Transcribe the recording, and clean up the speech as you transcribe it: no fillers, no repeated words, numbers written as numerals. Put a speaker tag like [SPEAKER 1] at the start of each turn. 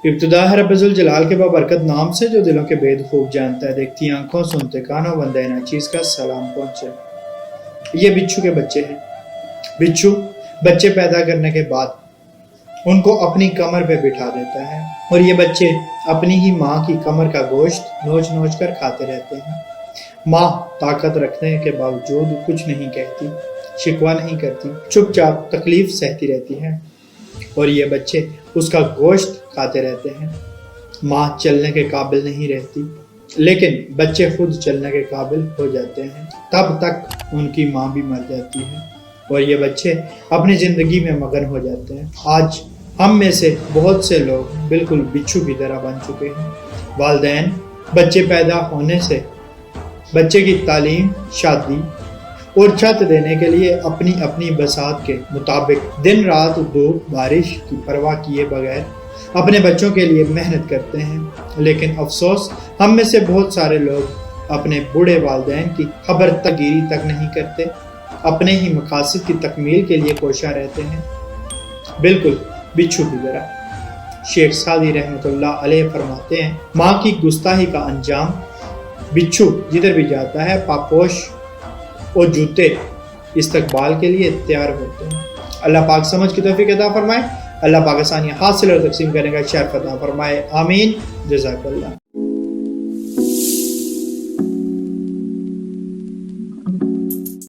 [SPEAKER 1] ابتدا ہے رب ذوالجلال کے بابرکت نام سے جو دلوں کے بید خوب جانتا ہے، دیکھتی آنکھوں سنتے کانوں بندہ ناچیز کا سلام پہنچے۔ یہ بچھو کے بچے ہیں۔ بچھو بچے پیدا کرنے کے بعد ان کو اپنی کمر پہ بٹھا دیتا ہے اور یہ بچے اپنی ہی ماں کی کمر کا گوشت نوچ نوچ کر کھاتے رہتے ہیں۔ ماں طاقت رکھنے کے باوجود کچھ نہیں کہتی، شکوہ نہیں کرتی، چپ چاپ تکلیف سہتی رہتی ہے اور یہ بچے اس کا گوشت کھاتے رہتے ہیں۔ ماں چلنے کے قابل نہیں رہتی، لیکن بچے خود چلنے کے قابل ہو جاتے ہیں، تب تک ان کی ماں بھی مر جاتی ہے اور یہ بچے اپنی زندگی میں مگن ہو جاتے ہیں۔ آج ہم میں سے بہت سے لوگ بالکل بچھو کی طرح بن چکے ہیں۔ والدین بچے پیدا ہونے سے بچے کی تعلیم، شادی اور چھت دینے کے لیے اپنی اپنی بساط کے مطابق دن رات دھوپ بارش کی پرواہ کیے بغیر اپنے بچوں کے لیے محنت کرتے ہیں، لیکن افسوس ہم میں سے بہت سارے لوگ اپنے بوڑھے والدین کی خبر گیری تک نہیں کرتے، اپنے ہی مقاصد کی تکمیل کے لیے کوشاں رہتے ہیں، بالکل بچھو کی طرح۔ شیخ سعدی رحمۃ اللہ علیہ فرماتے ہیں، ماں کی گستاخی کا انجام بچھو جدھر بھی جاتا ہے پاپوش اور جوتے استقبال کے لیے تیار ہوتے ہیں۔ اللہ پاک سمجھ کی توفیق عطا فرمائے، اللہ پاک آسانی حاصل اور تقسیم کرنے کا شرف عطا فرمائے، آمین، جزاک اللہ۔